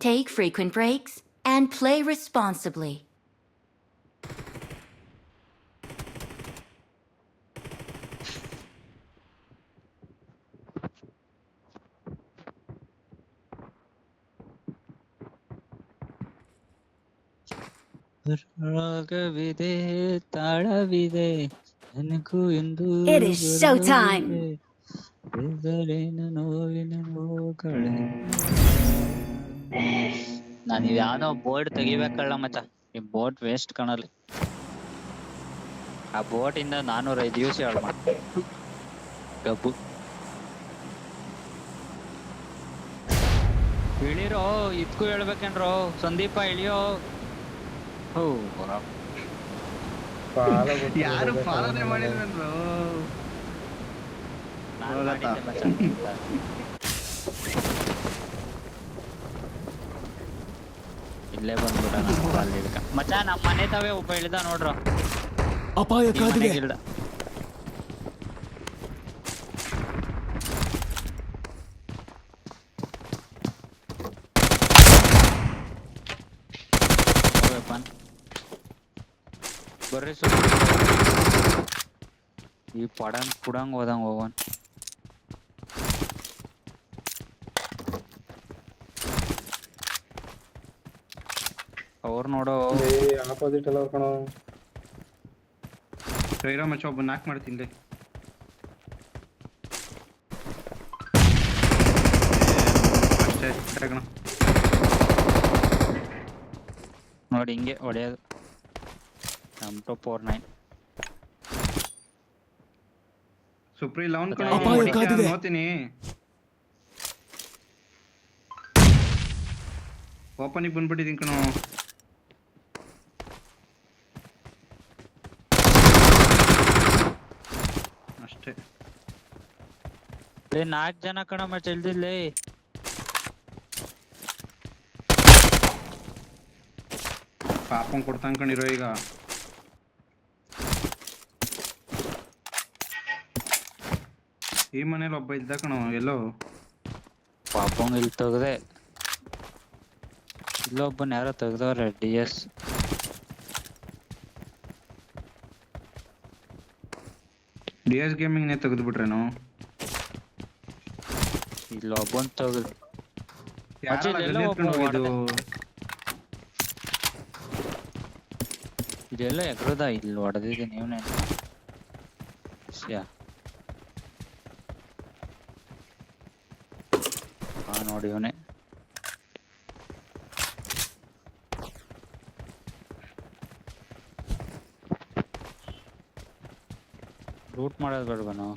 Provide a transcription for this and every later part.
Take frequent breaks and play responsibly. ರಾಗವಿದೆ ತಾಳವಿದೆ ನನಗೂ ಎಂದು It is showtime! ನೋವಿನ ನೋವುಗಳೇ ನಾನು ಯಾವ್ದೋ ಬೋರ್ಡ್ ತೆಗಿಬೇಕಲ್ಲ ಮಚ್ಚ. ಈ ಬೋಟ್ ವೇಸ್ಟ್ ಕಾಣಲಿ. ಆ ಬೋಟ್ ಇಂದ 405 ದಿವಸ ಹಾಳು ಮಾಡ್ತೀನಿ ಗಬ್ಬು. ಇಳಿರೋ ಇದ್ಕೂ ಹೇಳ್ಬೇಕೇನ್ರೋ ಸಂದೀಪ ಇಳಿಯೋ. ಹೋ ಯಾರು ಪಾಲನೆ ಮಾಡಿದ್ರನ್ರು ನಾನು ಮಾಡಿದ್ದೆ ಮಚ್ಚ. ಇಲ್ಲೇ ಬಂದ್ಬಿಡ ಮಚ್ಚ. ನಮ್ಮ ಮನೆ ತಾವೇ ಒಬ್ಬ ಇಳಿದ ನೋಡ್ರು. ಅಪಾಯ ಕಾದಿದೆ. ಇಳ್ದ ಬರ್ರಿ ಈ ಪಡಂಗ್ ಕುಡಂಗ್ ಹೋದಂಗ್ ಹೋಗೋನ್. ಅವ್ರು ನೋಡೋ ಆಪೋಸಿಟ್ ಎಲ್ಲ ಕಣೋ. ಇರೋ ಮಚ್ಚ ಒಬ್ಬ ನಾಕ್ ಮಾಡ್ತೀನಿ ಅಷ್ಟೇ ಕಣ. ನೋಡಿ ಹಿಂಗೆ ಹೊಡೆಯೋದು. M249 ಸುಪ್ರಿ ಲೌನ್ ಕಣ ಅಪಾಯ ಕಾದಿದೆ. ನೋಡ್ತೀನಿ. ಓಪನಿಗೆ ಬಂದ್ಬಿಟ್ಟಿದ್ದೀನಿ ಕಣೋ. ಅಷ್ಟೇ 4 ಜನ ಕಣ ಮಚ್ಚ ಇಳ್ದಿಲ್ಲೇ. ಪಾಪನ್ ಕೊಡ್ತಾನ್ ಕಣಿರೋ ಈಗ. ಈ ಮನೇಲಿ ಒಬ್ಬ ಇದ್ದ ಕಣೋ ಎಲ್ಲೋ. ಪಾಪಂಗ್ ಇಲ್ಲಿ ತೆಗ್ದೆ. ಇಲ್ಲೊಬ್ಬನ್ ಯಾರೋ ತೆಗ್ದವ್ರೆ DS. DS ಗೇಮಿಂಗ್ ನೇ ತೆಗೆದ್ಬಿಟ್ರೇನು. ಇಲ್ಲೊಬ್ಬನ್ ತೆಗ್ದು ಯಾರಲ್ಲ ಹೋಗಿದ್ದು. ಇದೆಲ್ಲ ಎಗ್ರದ ಇಲ್ಲಿ ಹೊಡೆದಿದೆ ನೀವ್ನೇ. ಹಾ ನೋಡಿ ಇವನೇ. ಲೂಟ್ ಮಾಡೋದು ಬೇಡವನು.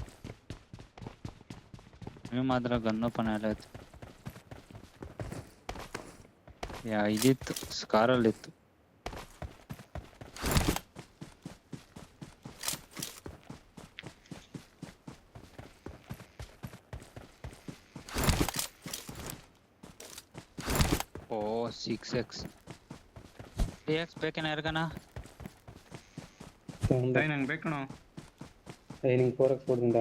ನೀವು ಮಾತ್ರ ಗನ್ನೋಪನ ಎಲ್ಲ ಇತ್ತು. ಇದಿತ್ತು ಸ್ಕಾರಲ್ಲಿತ್ತು. ಓ 6x TX ಬೇಕೇನ ಯಾರಿಗನ. ನಂಗೆ ಬೇಕಣ. ನಿಂಗೆ 4x ಕೊಡ್ದಿಂದ.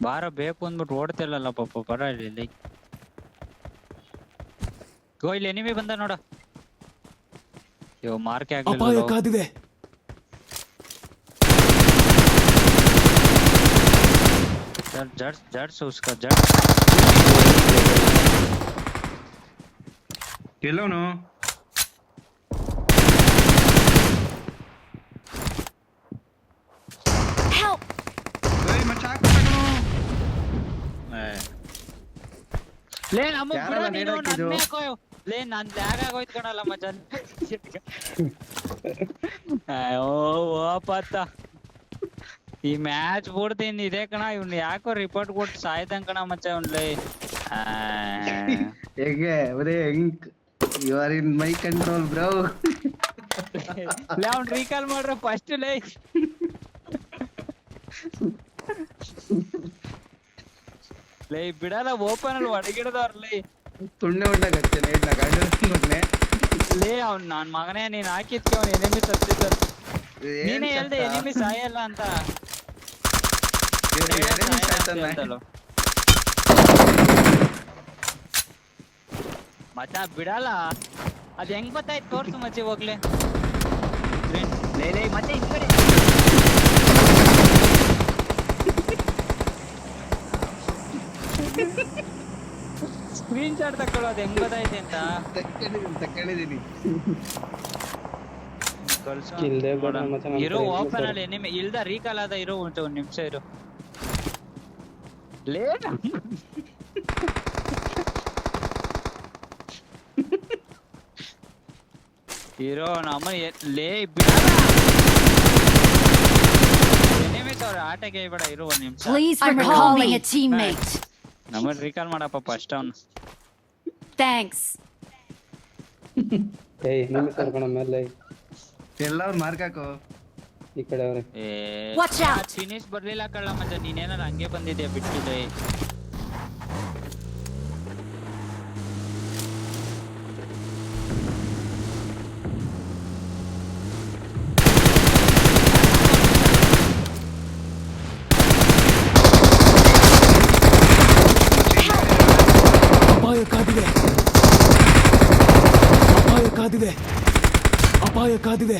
ಬಾರ ಬೇಕು ಅಂದ್ಬಿಟ್ಟು ಓಡ್ತಿಲ್ಲಲ್ಲ ಪಾಪ. ಬರ ಇಲ್ಲಿ ಗೋ. ಇಲ್ಲಿ ಎನಿಮಿ ಬಂದ ನೋಡ. ಇವ್ ಮಾರ್ಕೆ ಅಪಾಯ ಆಗ್ಲಿಲ್ಲ. ಕಾದಿದೆ. ಜಡ್ಸ್ ಉಸ್ಕ ಜಡ್. ಎಲ್ಲವನು Help! ಮಚ್ಚ ಹಾಕ್ಬಿಟ್ಟ ಲೇ ನಮಗ್ ಬಿಡ ಯಾರಲ್ಲ ನೀನು. ನೇಣಾಕಿದ್ದು? ನನ್ನೇ ಹಾಕೋಯೋ. ಲೇ ನನ್ ಲ್ಯಾಗ್ ಆಗೋಯ್ತು ಕಣಲ್ಲ ಮಜನ್. ಓ ಪತ್ತ ಈ ಮ್ಯಾಚ್ ಬಿಡ್ತೀನಿ ಇದೇ ಕಣ. ಇವ್ನ ಯಾಕೋ ರಿಪೋರ್ಟ್ ಕೊಟ್ಟು ಸಾಯ್ತಂಗ್ ಕಣ ಮಚ್ಚ ಇವ್ನ್ಲೇ. ಹೇಗೆ ಅದೇ ಹೆಂಗ್ you are in my control bro. ಲೇ ಅವ್ನ್ ರೀಕಾಲ್ ಮಾಡ್ರ ಫಸ್ಟ್ ಲೇ. ಲೇ ಬಿಡಲ್ಲ ಓಪನ್ ಅಲ್ಲಿ ಒಡಗಿಡದವ್ರಲ್ಲೇ. ತುಂಡೆ ಉಂಟಾಗ ಗಂಡನೆ ಲೇ ಅವ್ನ್ ನನ್ ಮಗನೇ ನೀನ್ ಹಾಕಿದ್ಕೆ ಅವ್ನ ಎನಿಮಿ ಸತ್ತಿದ್ದ. ನೀನೇ ಹೇಳ್ದೆ ಎನಿಮಿ ಸಾಯಲ್ಲ ಅಂತ. ಮಚ್ಚ ಬಿಡಲ್ಲ ಅದ್ ಹೆಂಗ್ ಗೊತ್ತಾಯ್ತು ತೋರ್ಸು ಮಚ್ಚಿ ಹೋಗ್ಲಿ ಲೇ ಮತ್ತೆ ಈ ಕಡೆ ಸ್ಕ್ರೀನ್ ಶಾಟ್ ತಕೊಳ್ಳೋದು ಹೆಂಗ್ ಗೊತ್ತಾಯ್ತು ಅಂತ ತಕೊಂಡಿದೀನಿ ಕಿಲ್ದೆ ಬಡ ಮಚ್ಚ ನಮ್ಮ ಇರೋ ಕಡೆ ಓಪನ್ ಅಲ್ಲಿ ನಿಮ್ ಇಲ್ದ ರೀಕಾಲ್ ಆದ ಇರೋ ಒಂದ್ ನಿಮಿಷ ಇರು ಲೇ ಇರೋ ನಮ್ಮ ಲೇ ಬಿಡಲ್ಲ ಎನಿಮೀಸ್ ಅವ್ರ ಆಟಕ್ಕೆ ಬೇಡ ಇರೋ ಒಂದ್ ನಿಮಿಷ Please recall a teammate. ನಮ್ಮ ರೀಕಾಲ್ ಮಾಡಪ್ಪ ಫಸ್ಟ್ ಅವನ್ Thanks. ಏಯ್ ನಿಮ್ಮ ಕರ್ಕೊಂಡ ಮೇಲೆ ಎಲ್ಲವ್ರು ಮಾರ್ಕ್ ಹಾಕು ಈ ಕಡೆ ಅವ್ರೆ Watch out. ಫಿನಿಶ್ ಬರ್ಲಿಲ್ಲ ಕಳ್ಳ ಮತ್ತೆ ನೀನೇನಾರ ಹಂಗೆ ಬಂದಿದ್ಯಾ ಬಿಟ್ಟಿದ್ದೆ ಅಪಾಯ ಕಾದಿದೆ ಅಪಾಯ ಕಾದಿದೆ ಅಪಾಯ ಕಾದಿದೆ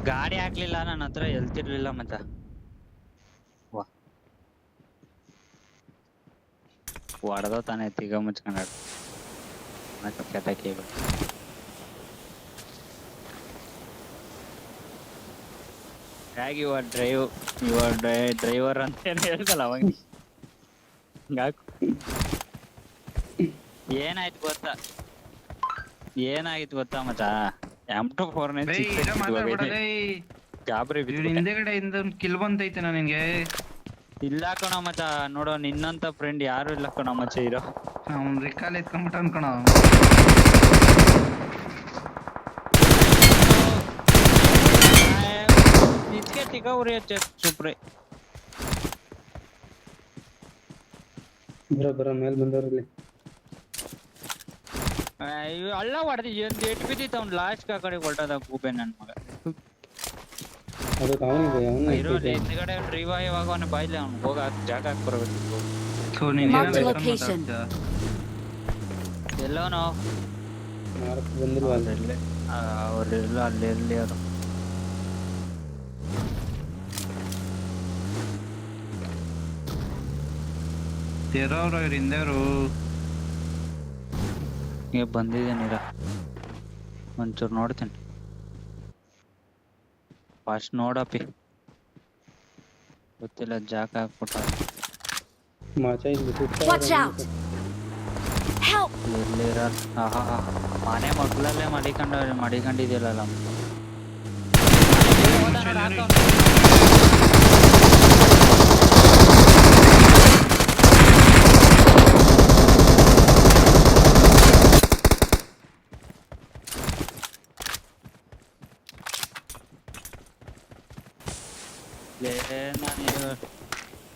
ಗಾಡಿ ಹಾಕ್ಲಿಲ್ಲ ನನ್ನ ಹತ್ರ ಎಲ್ತಿರ್ಲಿಲ್ಲ ಮತ್ತ ಹೊಡೆದ ತಾನೆ ತಿಗ ಮುಚ್ಕೊಂಡ ಕೆಟಕಿ ಹೇಗೆ ಡ್ರೈವರ್ ಅಂತ ಏನ್ ಹೇಳ್ದಲ್ಲ ಅವಾಗ ಏನಾಯ್ತು ಗೊತ್ತಾ ಮಚ್ಚ M24 ಗಾಬರಿ ಹಿಂದೆಗಡೆ ಇಂದ ಒಂದು ಕಿಲ್ ಬಂತೈತೆ ನಿನ್ಗೆ ಇಲ್ಲ ಕಣ ಮಚ್ಚ ನೋಡೋ ನಿನ್ನಂತ ಫ್ರೆಂಡ್ ಯಾರು ಇಲ್ಲ ಕಣ ಮಚ್ಚ ಇರೋ ಅವ್ನ್ ರಿಕಾಲ್ ಎತ್ಕೊಂಡ್ಬಿಟ್ಟ ಅನ್ಕಣ ಇದಕ್ಕೆ ತಿಗ ಉರಿ ಸುಪ್ರೆ ಬರ ಮೇಲೆ ಬಂದವ್ರಲ್ಲಿ ಅಲ್ಲ ಹೊಡೆದಿ ಒಂದ್ ಏಟ್ ಬಿದ್ದಿತ್ತು ಅವ್ನು ಲಾಸ್ಟ್ ಆ ಕಡೆ ಹೊರಟದ ಗೂಬೆ ನನ್ ಮಗ ಅದು ಅವನಿಗೆ ಅವನು ಇರೋಲಿ ಹಿಂದ್ಗಡೆ ರಿವೈವ್ ಆಗೋನ ಬಾಯ್ಲಿ ಅವ್ನು ಹೋಗ ಜಾಗ ಹಾಕಿ ಬರ್ಬೇಕು Mark the location. ಎಲ್ಲೋನೋ ಮಾರ್ಕ್ ಬಂದಿಲ್ವಾ ಅಲ್ಲೇ ಅವ್ರೆಲ್ಲ ಅಲ್ಲೆಲ್ಲಿ ಅವರು ತೆರವ್ರು ಅವ್ರ ಹಿಂದೆವ್ರು ಈಗ ಬಂದಿದ್ದೇನಿರ ಒಂಚೂರು ನೋಡ್ತೀನಿ ಫಸ್ಟ್ ನೋಡಪ್ಪಿ ಗೊತ್ತಿಲ್ಲ ಜಾಗ ಹಾಕ್ಬಿಟ್ಟ ಮಾಚ ಇಲ್ಲಿ Watch out. Help. ಎಲ್ಲಿರ ಮನೆ ಮಗ್ಳಲ್ಲೇ ಮಡಿಕೊಂಡಿದ್ಯಲ್ಲ ನಾನು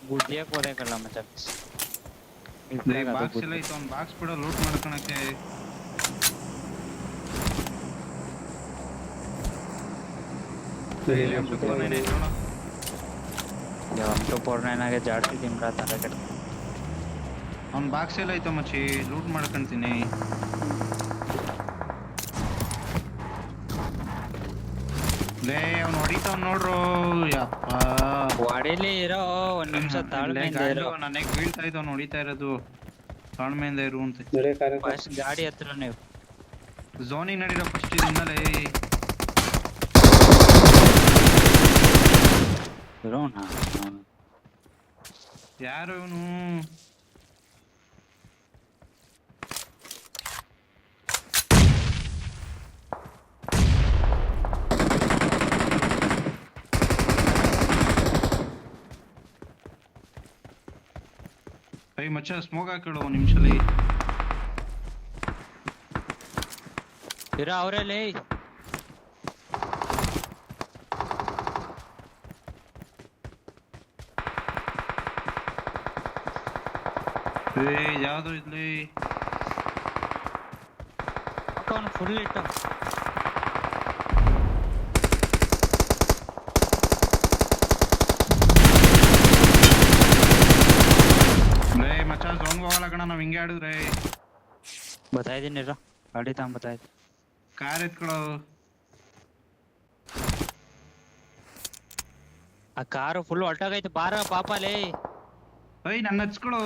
ಗುಡ್ಡಿಯಕ್ಕೆ ಹೋದಕ್ಕಲ್ಲ ಮಚ್ಚ ಬಾಕ್ಸ್ ಎಲ್ಲ ಐತೆ ಅವ್ನ್ ಬಾಕ್ಸ್ ಬಿಡ ಲೂಟ್ ಮಾಡ್ಕೊಳಕ್ಕೆ M24 ಜಾಸ್ತಿ ತಿಂಬ್ರ ತರ ಅವ್ನ್ ಬಾಕ್ಸ್ ಎಲ್ಲ ಐತ ಮಚ್ಚಿ ಲೂಟ್ ಮಾಡ್ಕೊಂತೀನಿ ಲೇ ಅವ್ನು ಹೊಡಿತಾವ್ ನೋಡ್ರು ಯಪ್ಪ ವಾಡಿಲಿ ಇರೋ ಒಂದ್ ನಿಮಿಷ ತಾಳ್ಮೆಯಿಂದ ಇರೋ ನನಗೆ ಬೀಳ್ತಾ ಇದ್ದ ಅವ್ನು ಹೊಡಿತಾ ಇರೋದು ತಾಳ್ಮೆಯಿಂದ ಇರು ಅಂತ ನಡೆ ಕಾರ್ಯ ಫಸ್ಟ್ ಗಾಡಿ ಹತ್ರ ನೀವು ಝೋನಿಗೆ ನಡೀರೋ ಫಸ್ಟ್ ಇದನ್ನಲೇ ಇರೋಣ ಯಾರು ಇವನು ಐ ಮಚ್ಚ ಸ್ಮೋಕ್ ಹಾಕಿಡು ಒಂದು ನಿಮಿಷದಲ್ಲಿ ಇರೋ ಅವರಲ್ಲಿ ಯಾವ್ದು ಇಲ್ಲಿ ಅವನು ಫುಲ್ ಇಟ್ಟು ನಾವ್ ಹಿಂಗೆ ಆಡಿದ್ರೆ. ಬತ್ತಾಯಿದ್ದೀನಿ ಇರೋ ಗಾಡಿ ತಗೊಂಡ್ ಬತ್ತಾಯ್ತು. ಕಾರ್ ಎತ್ಕೊಳೋ. ಆ ಕಾರು ಫುಲ್ ಹೊಲ್ಟಾಗೈತೆ ಬಾರ ಪಾಪಲೇ. ಅಯ್ಯ ನನ್ನ ಹಚ್ಕೊಳೋ.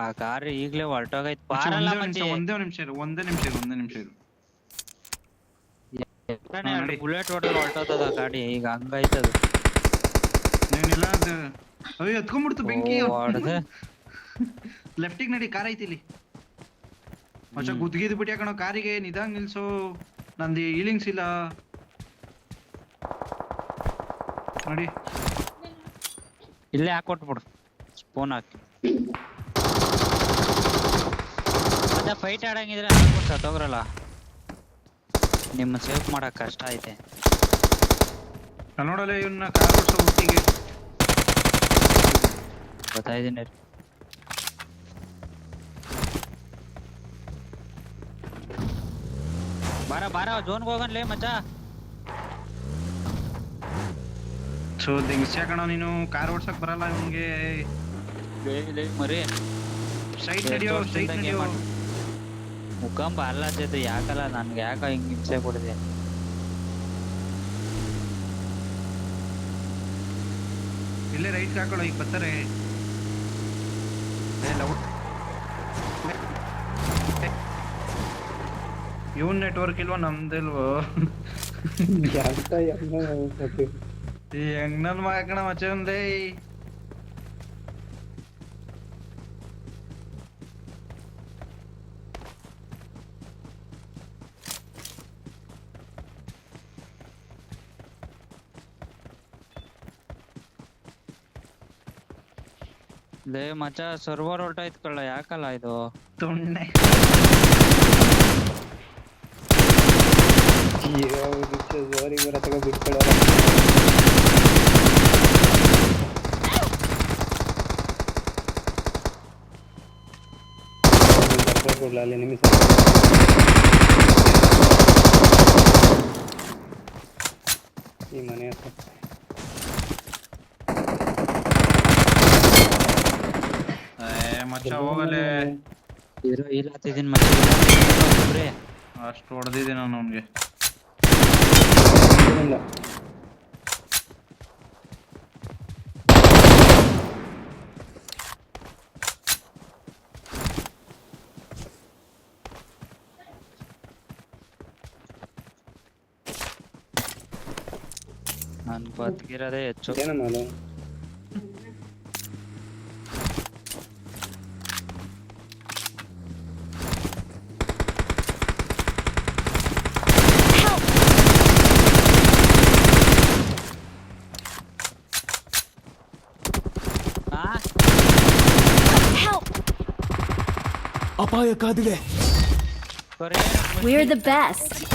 ಆ ಕಾರು ಈಗ್ಲೇ ಹೊಲ್ಟಾಗೈತೆ ಬಾರಲ್ಲ ಮಚ್ಚಿ. ಒಂದೇ ನಿಮಿಷ ಇರು. ನೋಡಿ. ಬುಲೆಟ್ ಹೊಡೆದ್ರೆ ಹೊಲ್ಟೋತದ ಗಾಡಿ ಈಗ ಹಂಗೈತದು. ನೀನಿಲ್ಲ ಅದು ಅಯ್ಯೋ ಎತ್ಕೊಂಡ್ಬಿಡ್ತು ಬೆಂಕಿ. ಹೊಡೆದೆ ಲೆಫ್ಟಿಗೆ ನಡಿ, ಕಾರ್ ಐತಿ ಇಲ್ಲಿ. ಮಚ್ಚ ಗುದ್ಗಿದ್ ಬಿಟ್ಟಿ ಕಣೋ ಕಾರಿಗೆ. ನಿಧಾನ ನಿಲ್ಸು, ನಂದು ಹೀಲಿಂಗ್ಸ್ ಇಲ್ಲ ನೋಡಿ. ಇಲ್ಲೇ ಹಾಕೊಟ್ಬಿಡು ಫೋನ್ ಹಾಕಿ. ಅದ ಫೈಟ್ ಆಡಂಗಿದ್ರೆ ಸತ್ತೋಗ್ರಲ್ಲ. ನಿಮ್ಮ ಸೇವ್ ಮಾಡಕ್ ಕಷ್ಟ ಐತೆ. ನೋಡಲ್ಲ ಇವನ್ನ ಕಾರ್ ಓಡಿಸೋ ಹುಟ್ಟಿಗೆ. ಗೊತ್ತಾಯ್ತೀನಿ. ಬಾರ ಜೋನ್ಗೆ ಹೋಗನ್ಲೇ ಮಚ್ಚ. ಸೊ ದಿಗ್ಸ್ಯಾ ಕಣೋ ನೀನು, ಕಾರ್ ಓಡ್ಸಕ್ ಬರಲ್ಲ ಇವನ್ಗೆ. ಮರಿ ಸ್ಟ್ರೈಟ್ ನಡಿಯೋ. ಮುಖಂಬ ಅಲ್ಲ ಜೊತೆ ಯಾಕಲ್ಲ ನನ್ಗೆ ಯಾಕ ಹಿಂಗ್ ಹಿಂಸೆ ಕೊಡಿದೆ. ಇಲ್ಲೇ ರೈಟ್ ಹಾಕೊಳ್ಳೋ, ಈಗ ಬರ್ತಾರೆ. ಇವನ್ ನೆಟ್ವರ್ಕ್ ಇಲ್ವೋ ನಮ್ದಿಲ್ವೋ? ಹೆಂಗ್ ನನ್ ಮಗಣ ಮಚ್ಚ ಒಂದೇ. ಲೇ ಮಚ್ಚ ಸರ್ವರ್ ಹೊಲ್ಟಾಯ್ತು ಕಳ್ಳ, ಯಾಕಲ್ಲ ಇದು ತೊಣ್ಣೆ. ಜೋರಿಗೆ ಬರತ್ತಾಗ ಬಿಟ್ಕೊಳ್ಳಲ್ಲ. ಕೊಡ್ಲ ಅಲ್ಲಿ ನಿಮಿಷ. ಈ ಮನೆ ಹತ್ರ ಮಚ್ಚ ಹೋಗಲೇ. ಇಲ್ಲ ಹತ್ತಿದ್ದೀನಿ ಮಚ್ಚ. ಅಷ್ಟು ಹೊಡೆದಿದ್ದೆ ನಾನು ಅವನ್ಗೆ. ನನ್ ಬದುಕಿರೋದೇ ಹೆಚ್ಚು. ಏನಮ್ಮ ಅದು? ಅಪಾಯ ಕಾದಿದೆ. We're the best.